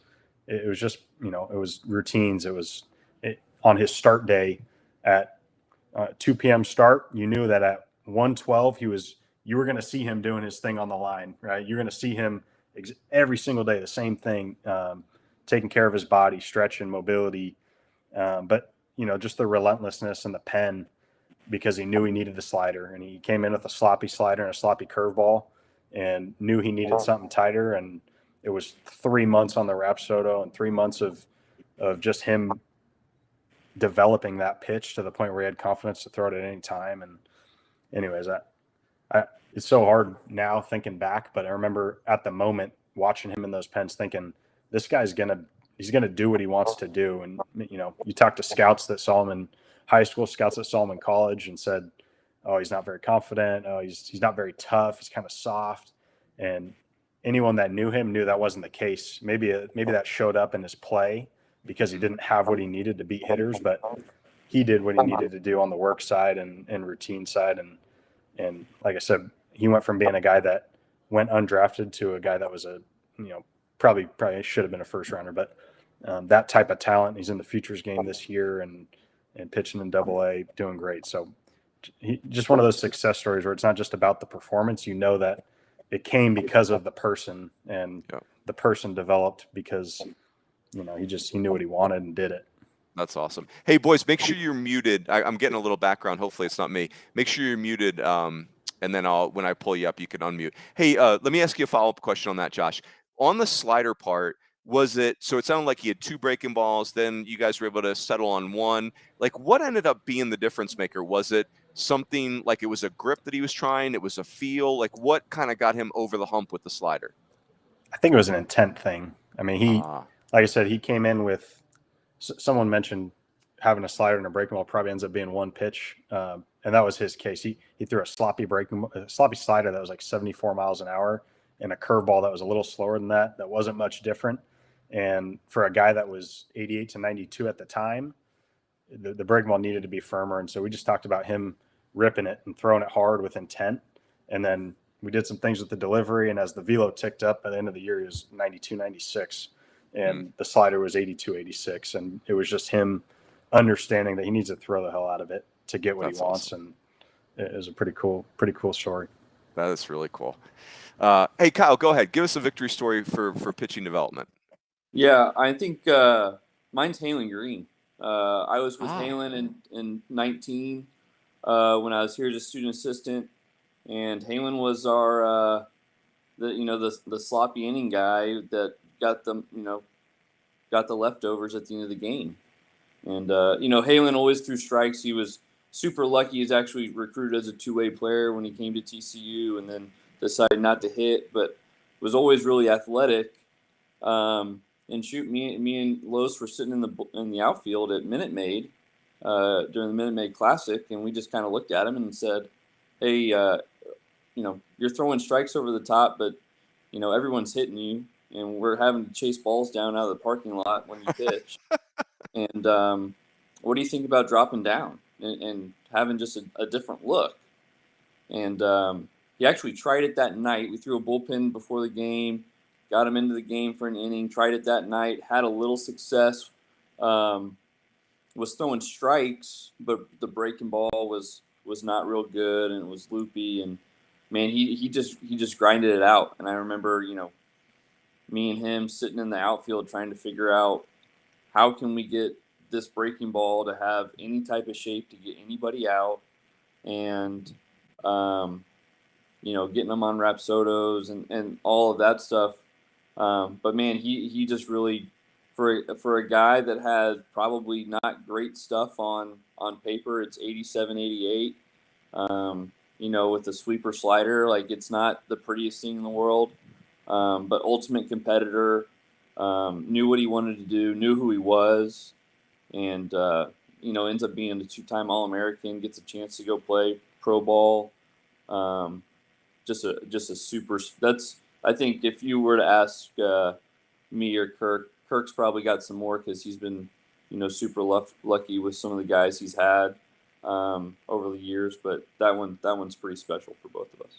just, it was routines. On his start day at 2 p.m. start, you knew that at 1:12 you were going to see him doing his thing on the line, right? You're going to see him every single day, the same thing, taking care of his body, stretching, mobility, but just the relentlessness and the pen, because he knew he needed the slider, and he came in with a sloppy slider and a sloppy curveball, and knew he needed something tighter. And it was 3 months on the Rapsodo and 3 months of just him developing that pitch to the point where he had confidence to throw it at any time. And anyways, it's so hard now thinking back, but I remember at the moment watching him in those pens thinking, this guy's he's going to do what he wants to do. And, you talk to scouts that saw him in high school, scouts that saw him in college, and said, oh, he's not very confident. Oh, he's not very tough. He's kind of soft. And anyone that knew him knew that wasn't the case. Maybe that showed up in his play because he didn't have what he needed to beat hitters, but he did what he needed to do on the work side and routine side. And like I said, he went from being a guy that went undrafted to a guy that was probably should have been a 1st-rounder, but that type of talent. He's in the futures game this year and pitching in AA, doing great. So just one of those success stories where it's not just about the performance. That it came because of the person, and the person developed because he knew what he wanted and did it. That's awesome. Hey, boys, make sure you're muted. I'm getting a little background. Hopefully it's not me. Make sure you're muted, and then when I pull you up, you can unmute. Hey, let me ask you a follow-up question on that, Josh. On the slider part, so it sounded like he had 2 breaking balls, then you guys were able to settle on 1. Like, what ended up being the difference maker? Was it something like it was a grip that he was trying? It was a feel? Like, what kind of got him over the hump with the slider? I think it was an intent thing. I mean, like I said, he came in with, someone mentioned having a slider and a breaking ball probably ends up being 1 pitch. And that was his case. He threw a sloppy slider that was like 74 miles an hour and a curveball that was a little slower than that. That wasn't much different. And for a guy that was 88 to 92 at the time, the breaking ball needed to be firmer. And so we just talked about him ripping it and throwing it hard with intent. And then we did some things with the delivery. And as the velo ticked up at the end of the year, he was 92, 96. And the slider was 82, 86. And it was just him understanding that he needs to throw the hell out of it to get what he wants. Awesome. And it was a pretty cool story. That is really cool. Hey, Kyle, go ahead. Give us a victory story for pitching development. Yeah, I think mine's Halen Green. I was with Halen in 19 when I was here as a student assistant. And Halen was our, the sloppy inning guy that got the leftovers at the end of the game. And, Halen always threw strikes. He was super lucky. He was actually recruited as a 2-way player when he came to TCU and then decided not to hit, but was always really athletic. And me and Los were sitting in the outfield at Minute Maid during the Minute Maid Classic, and we just kind of looked at him and said, "Hey, you're throwing strikes over the top, but everyone's hitting you, and we're having to chase balls down out of the parking lot when you pitch. And what do you think about dropping down and having just a different look?" And he actually tried it that night. We threw a bullpen before the game, got him into the game for an inning, tried it that night, had a little success, was throwing strikes, but the breaking ball was not real good and it was loopy. And man, he just grinded it out. And I remember, me and him sitting in the outfield trying to figure out how can we get this breaking ball to have any type of shape to get anybody out, and getting them on Rapsodos and all of that stuff. But man, he just really, for a guy that had probably not great stuff on paper, it's 87, 88. With the sweeper slider, like it's not the prettiest thing in the world. But ultimate competitor, knew what he wanted to do, knew who he was, and ends up being a 2-time All-American, gets a chance to go play pro ball. Just a super. I think if you were to ask me or Kirk's probably got some more because he's been super lucky with some of the guys he's had over the years. But that one's pretty special for both of us.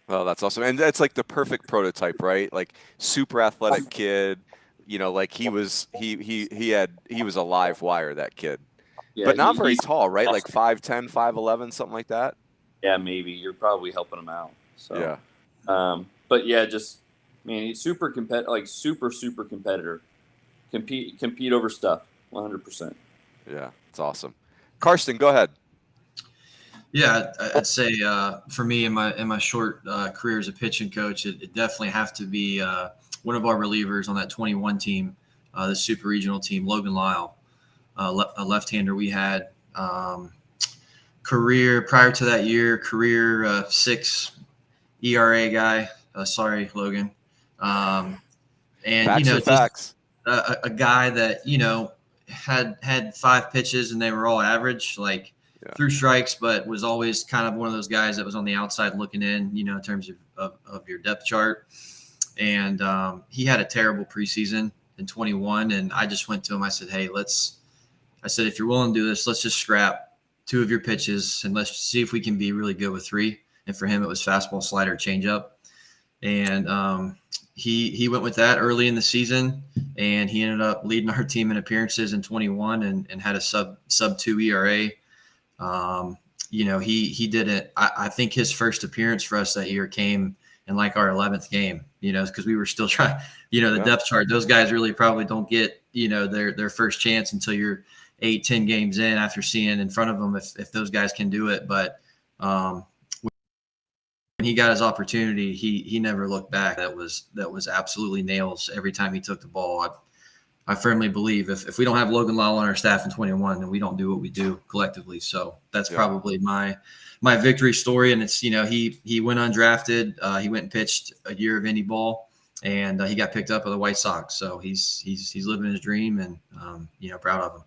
Well, that's awesome. And that's like the perfect prototype, right? Like super athletic kid, like he was a live wire, that kid. Yeah, but not very tall, right? Like 5'10", 5'11", something like that. Yeah, maybe. You're probably helping him out. So yeah. But yeah, just he's super competitive, like super competitor. Compete over stuff, 100%. Yeah, it's awesome. Karsten, go ahead. Yeah, I'd say for me in my short career as a pitching coach, it definitely have to be one of our relievers on that 21 team, the super regional team, Logan Lyle, a left-hander we had. Prior to that year, 6 ERA guy. Sorry, Logan. And facts. A guy that had 5 pitches and they were all average, threw strikes, but was always kind of one of those guys that was on the outside looking in, in terms of your depth chart. And he had a terrible preseason in 21, and I just went to him. I said, "Hey, if you're willing to do this, let's just scrap 2 of your pitches and let's see if we can be really good with 3." And for him, it was fastball, slider, changeup. And he went with that early in the season, and he ended up leading our team in appearances in 21 and had a sub 2 ERA. He did it. I think his first appearance for us that year came in like our 11th game, because we were still trying, the depth chart. Those guys really probably don't get, their first chance until you're 8-10 games in after seeing in front of them if those guys can do it. But when he got his opportunity, he never looked back. That was absolutely nails every time he took the ball. I firmly believe if we don't have Logan Lyle on our staff in 21, then we don't do what we do collectively. So that's probably my victory story. And it's, he went undrafted. He went and pitched a year of indie ball, and he got picked up by the White Sox. So he's living his dream, and proud of him.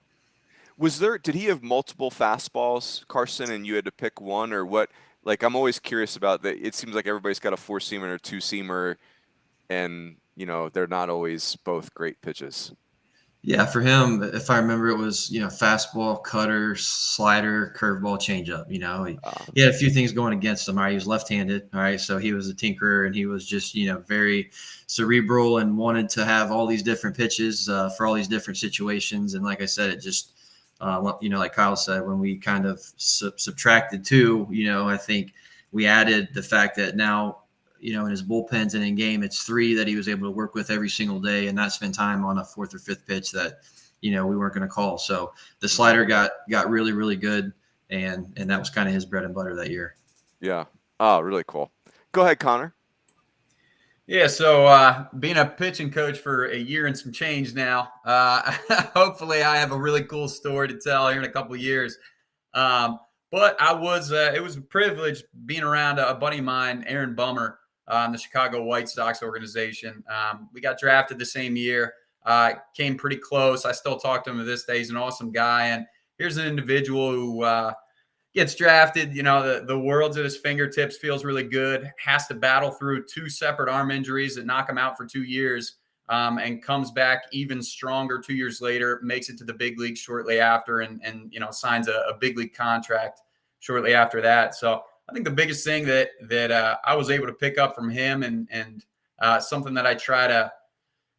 Did he have multiple fastballs, Carson, and you had to pick one, or what? Like, I'm always curious about that. It seems like everybody's got a 4-seamer or 2-seamer, and they're not always both great pitches. Yeah, for him, if I remember, it was fastball, cutter, slider, curveball, changeup. He had a few things going against him. All right, he was left-handed. All right, so he was a tinkerer, and he was just very cerebral and wanted to have all these different pitches for all these different situations. And like I said, it just like Kyle said, when we kind of subtracted 2, I think we added the fact that now, in his bullpens and in game, it's 3 that he was able to work with every single day and not spend time on a 4th or 5th pitch that, we weren't going to call. So the slider got really, really good. And that was kind of his bread and butter that year. Yeah. Oh, really cool. Go ahead, Connor. Yeah. So being a pitching coach for a year and some change now, hopefully I have a really cool story to tell here in a couple of years. But it was a privilege being around a buddy of mine, Aaron Bummer, the Chicago White Sox organization. We got drafted the same year, came pretty close. I still talk to him to this day. He's an awesome guy. And here's an individual who gets drafted. The world's at his fingertips, feels really good, has to battle through 2 separate arm injuries that knock him out for 2 years, and comes back even stronger 2 years later, makes it to the big leagues shortly after, and signs a big league contract shortly after that. So I think the biggest thing that I was able to pick up from him, and something that I try to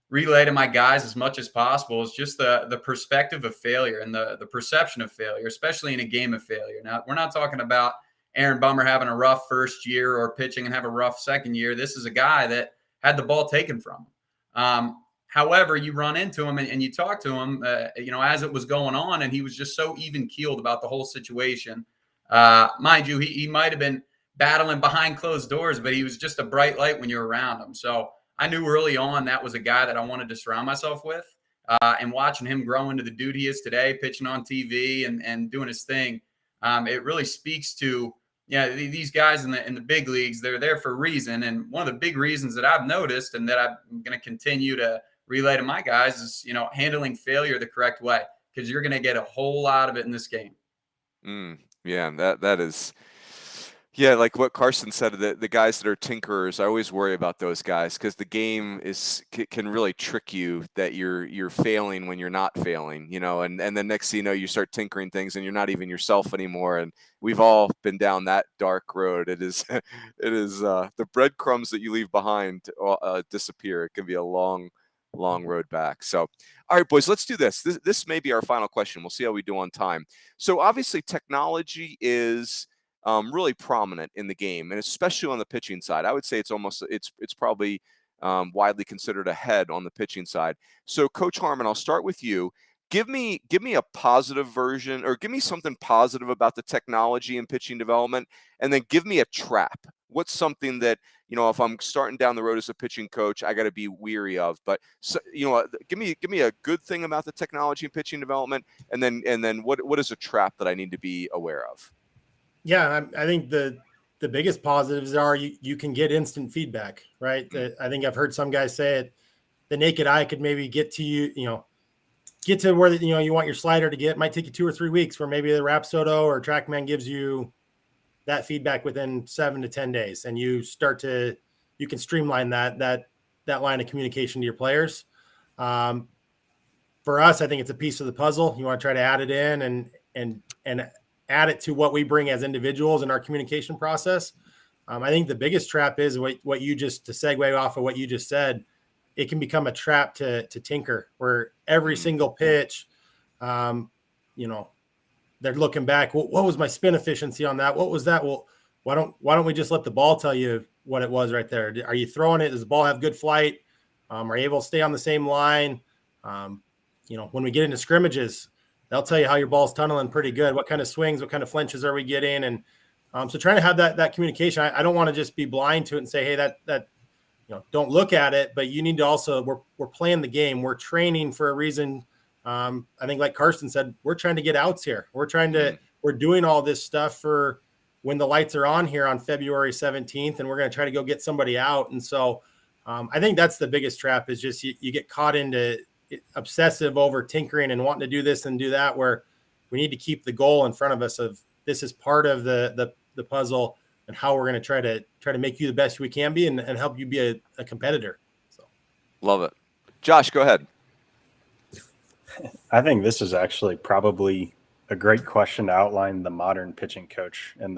relay to my guys as much as possible, is just the perspective of failure and the perception of failure, especially in a game of failure. Now, we're not talking about Aaron Bummer having a rough first year or pitching and have a rough second year. This is a guy that had the ball taken from him. However, you run into him and you talk to him, as it was going on, and he was just so even keeled about the whole situation. Mind you, he might have been battling behind closed doors, but he was just a bright light when you're around him. So I knew early on that was a guy that I wanted to surround myself with, and watching him grow into the dude he is today, pitching on TV and doing his thing. It really speaks to, these guys in the big leagues. They're there for a reason. And one of the big reasons that I've noticed and that I'm going to continue to relay to my guys is, handling failure the correct way, because you're going to get a whole lot of it in this game. Yeah, that is, like what Carson said, the guys that are tinkerers, I always worry about those guys, because the game can really trick you that you're failing when you're not failing, and then next thing you know, you start tinkering things and you're not even yourself anymore. And we've all been down that dark road. It is the breadcrumbs that you leave behind disappear. It can be a long road back. So, all right, boys, let's do this. This may be our final question. We'll see how we do on time. So obviously technology is really prominent in the game, and especially on the pitching side. I would say it's probably widely considered ahead on the pitching side. So Coach Harmon, I'll start with you. Give me a positive version, or give me something positive about the technology in pitching development, and then give me a trap. What's something that, if I'm starting down the road as a pitching coach, I got to be weary of? But give me a good thing about the technology in pitching development, and then what is a trap that I need to be aware of? Yeah, I think the biggest positives are you can get instant feedback, right? I think I've heard some guys say it. The naked eye could maybe get to get to where you want your slider to get. It might take you 2 or 3 weeks, where maybe the Rapsodo or TrackMan gives you that feedback within 7 to 10 days, and you can streamline that line of communication to your players. For us, I think it's a piece of the puzzle. You want to try to add it in and add it to what we bring as individuals in our communication process. I think the biggest trap is what you just, to segue off of what you just said, it can become a trap to tinker, where every single pitch, they're looking back. What was my spin efficiency on that? What was that? Well, why don't we just let the ball tell you what it was right there. Are you throwing it? Does the ball have good flight? Are you able to stay on the same line? When we get into scrimmages, they'll tell you how your ball's tunneling pretty good. What kind of swings, what kind of flinches are we getting? And so trying to have that communication. I don't want to just be blind to it and say, hey, that don't look at it, but you need to also, we're playing the game. We're training for a reason. I think like Karsten said, we're trying to get outs here. We're doing all this stuff for when the lights are on here on February 17th, and we're going to try to go get somebody out. And so I think that's the biggest trap is just you get caught into obsessive over tinkering and wanting to do this and do that, where we need to keep the goal in front of us of this is part of the puzzle and how we're going to try to make you the best we can be and help you be a competitor. So love it. Josh, go ahead. I think this is actually probably a great question to outline the modern pitching coach. And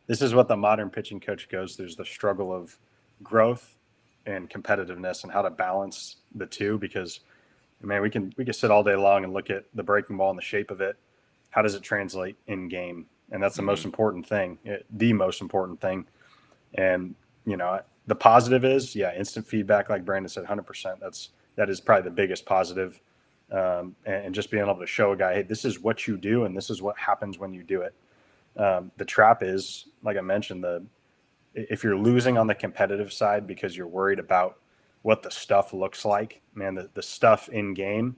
this is what the modern pitching coach goes through, is the struggle of growth and competitiveness and how to balance the two. Because, man, we can sit all day long and look at the breaking ball and the shape of it. How does it translate in game? And that's the most important thing, the most important thing. And, the positive is, instant feedback, like Brandon said, 100%. That is probably the biggest positive. And just being able to show a guy, hey, this is what you do and this is what happens when you do it. The trap is, like I mentioned, if you're losing on the competitive side because you're worried about what the stuff looks like, man, the stuff in game,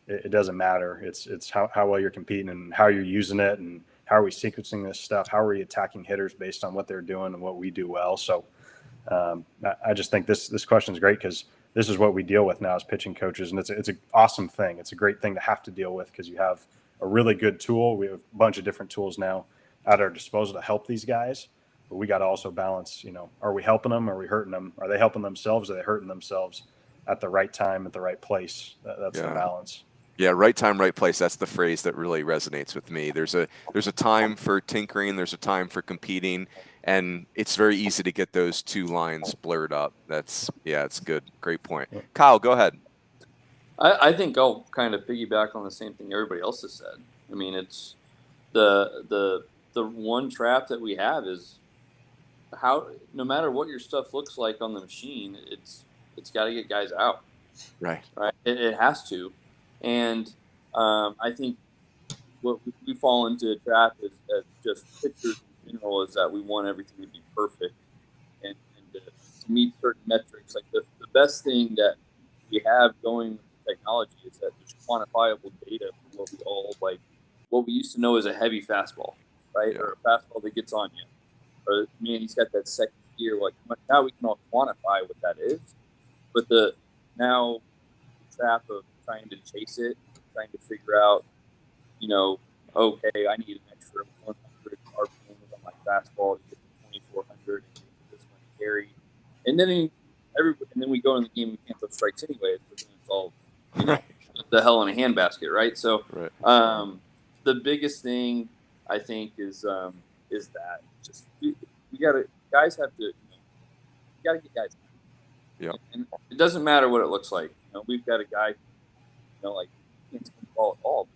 it doesn't matter. It's how well you're competing and how you're using it and how are we sequencing this stuff? How are we attacking hitters based on what they're doing and what we do well? So I just think this question is great because this is what we deal with now as pitching coaches. And it's an awesome thing. It's a great thing to have to deal with because you have a really good tool. We have a bunch of different tools now at our disposal to help these guys. But we got to also balance, are we helping them? Are we hurting them? Are they helping themselves? Are they hurting themselves at the right time, at the right place? That's the balance. Yeah, right time, right place. That's the phrase that really resonates with me. There's a time for tinkering. There's a time for competing. And it's very easy to get those two lines blurred up. It's good. Great point. Kyle, go ahead. I think I'll kind of piggyback on the same thing everybody else has said. I mean, it's the one trap that we have is how, no matter what your stuff looks like on the machine, it's got to get guys out. Right. It has to. And I think what we fall into a trap as just pitchers in general is that we want everything to be perfect and to meet certain metrics. Like the best thing that we have going with technology is that there's quantifiable data for what we all like. What we used to know as a heavy fastball, right? Yeah. Or a fastball that gets on you. Or, man, he's got that second gear. Like, now we can all quantify what that is. But the trap of trying to chase it, trying to figure out, okay, I need an extra 100 RPM on my fastball to get to 2,400 and get this one carry. And then we go in the game and we can't throw strikes anyways, but then it's all the hell in a handbasket, right? So the biggest thing I think is that just guys have to get guys. Yeah. And it doesn't matter what it looks like. We've got a guy, like can't spin the ball at all.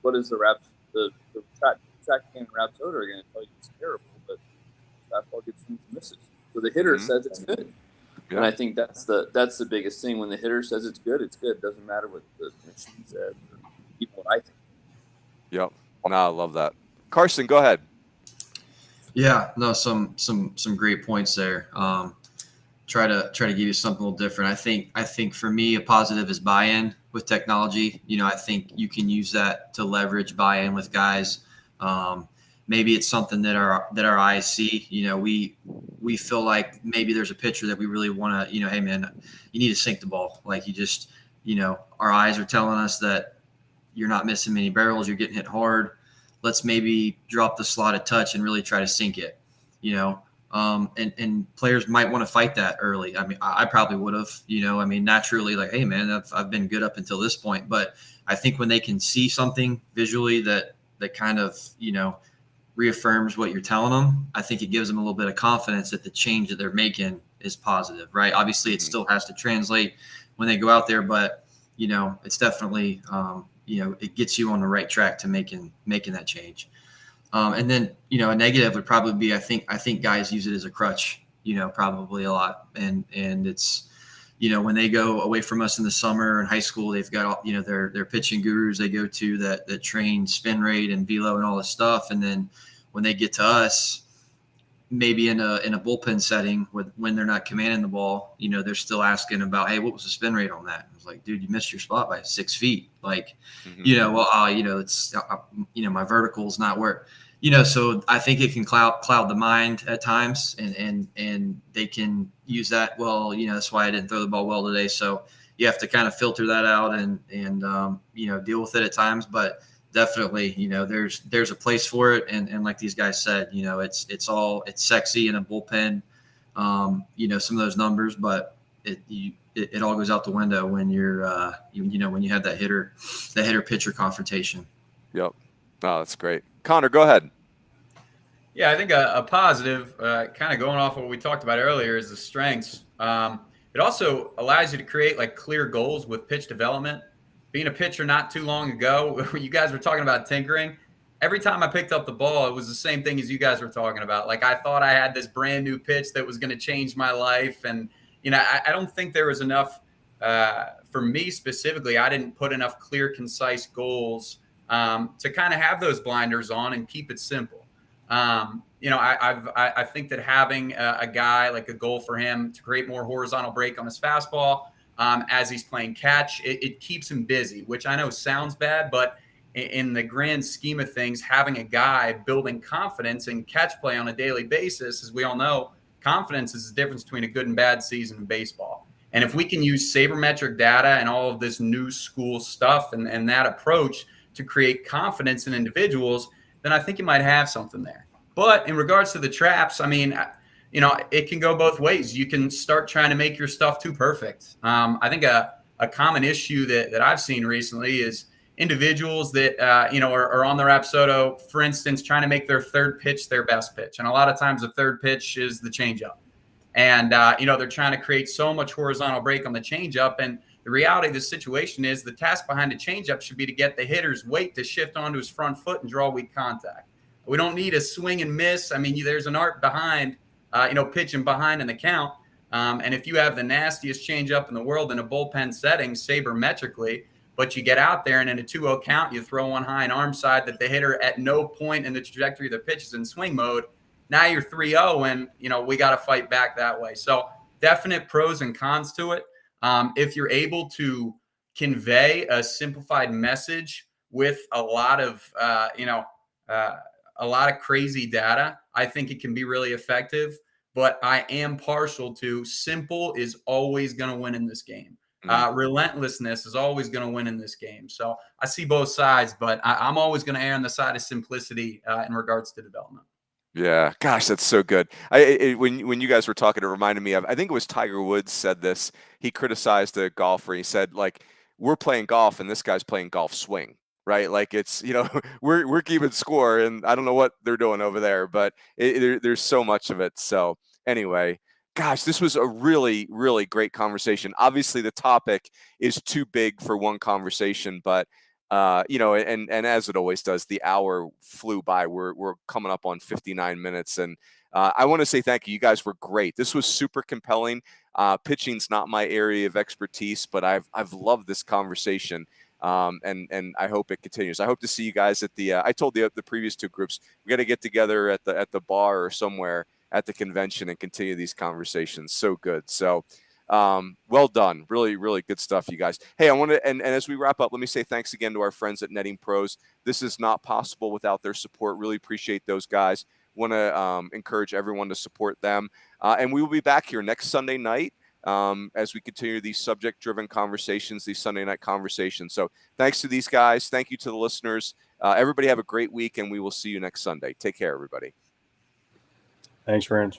What is the Raps? The track can Rapsoda are going to tell you it's terrible, but fastball gets swings and misses. So the hitter says it's good, and I think that's the biggest thing. When the hitter says it's good, it's good. It doesn't matter what the machine says or even what I think. Yep. No, I love that. Karsten, go ahead. Yeah, no, some great points there. Try to give you something a little different. I think for me, a positive is buy-in with technology. I think you can use that to leverage buy-in with guys. Maybe it's something that our eyes see. We feel like maybe there's a pitcher that we really want to, hey man, you need to sink the ball. Like you just, our eyes are telling us that you're not missing many barrels, you're getting hit hard. Let's maybe drop the slot a touch and really try to sink it, and players might want to fight that early. I mean, I probably would have, naturally like, hey man, I've been good up until this point. But I think when they can see something visually that kind of, reaffirms what you're telling them, I think it gives them a little bit of confidence that the change that they're making is positive, right? Obviously it still has to translate when they go out there, but it's definitely, it gets you on the right track to making that change. And then, a negative would probably be, I think guys use it as a crutch, probably a lot. And it's, when they go away from us in the summer in high school, they've got all, their pitching gurus they go to that train spin rate and velo and all this stuff. And then when they get to us, maybe in a bullpen setting when they're not commanding the ball, they're still asking about, hey, what was the spin rate on that? I was like, dude, you missed your spot by 6 feet. Like, it's, my vertical is not where, so I think it can cloud the mind at times and they can use that. Well, that's why I didn't throw the ball well today. So you have to kind of filter that out and deal with it at times, but definitely, there's a place for it. And like these guys said, it's sexy in a bullpen, some of those numbers, but it all goes out the window when you're, when you have that hitter pitcher confrontation. Yep. Oh, that's great. Connor, go ahead. Yeah, I think a positive, kind of going off of what we talked about earlier, is the strengths. It also allows you to create like clear goals with pitch development. Being a pitcher not too long ago, you guys were talking about tinkering. Every time I picked up the ball, it was the same thing as you guys were talking about. Like, I thought I had this brand new pitch that was going to change my life. And, I don't think there was enough, for me specifically, I didn't put enough clear, concise goals to kind of have those blinders on and keep it simple. I think that having a guy, like a goal for him to create more horizontal break on his fastball, as he's playing catch, it keeps him busy, which I know sounds bad, but in the grand scheme of things, having a guy building confidence in catch play on a daily basis, as we all know, confidence is the difference between a good and bad season in baseball. And if we can use sabermetric data and all of this new school stuff and that approach to create confidence in individuals, then I think you might have something there. But in regards to the traps, I mean, it can go both ways. You can start trying to make your stuff too perfect. I think a common issue that I've seen recently is individuals that, are on their Rapsodo, for instance, trying to make their third pitch their best pitch. And a lot of times the third pitch is the changeup. And, they're trying to create so much horizontal break on the changeup. And the reality of the situation is the task behind the changeup should be to get the hitter's weight to shift onto his front foot and draw weak contact. We don't need a swing and miss. I mean, there's an art behind pitching behind in the count. And if you have the nastiest changeup in the world in a bullpen setting, sabermetrically, but you get out there and in a 2-0 count, you throw one high and arm side that the hitter at no point in the trajectory of the pitch is in swing mode. Now you're 3-0 and, we got to fight back that way. So definite pros and cons to it. If you're able to convey a simplified message with a lot of, a lot of crazy data, I think it can be really effective. But I am partial to simple is always going to win in this game. Relentlessness is always going to win in this game. So I see both sides, but I'm always going to err on the side of simplicity in regards to development. Yeah, gosh, that's so good. When you guys were talking, it reminded me of, I think it was Tiger Woods said this. He criticized a golfer. He said, like, we're playing golf and this guy's playing golf swing, right? Like, it's, we're keeping score and I don't know what they're doing over there, but there's so much of it. So anyway, gosh, this was a really, really great conversation. Obviously, the topic is too big for one conversation, but and as it always does, the hour flew by. We're coming up on 59 minutes, and I want to say thank you. You guys were great. This was super compelling. Pitching's not my area of expertise, but I've loved this conversation, and I hope it continues. I hope to see you guys at the. I told the previous two groups we got to get together at the bar or somewhere at the convention and continue these conversations. So good. So. Well done. Really, really good stuff, you guys. Hey, I want to, and as we wrap up, let me say thanks again to our friends at Netting Pros. This is not possible without their support. Really appreciate those guys. Want to encourage everyone to support them. And we will be back here next Sunday night as we continue these subject-driven conversations, these Sunday night conversations. So thanks to these guys. Thank you to the listeners. Everybody have a great week, and we will see you next Sunday. Take care, everybody. Thanks, friends.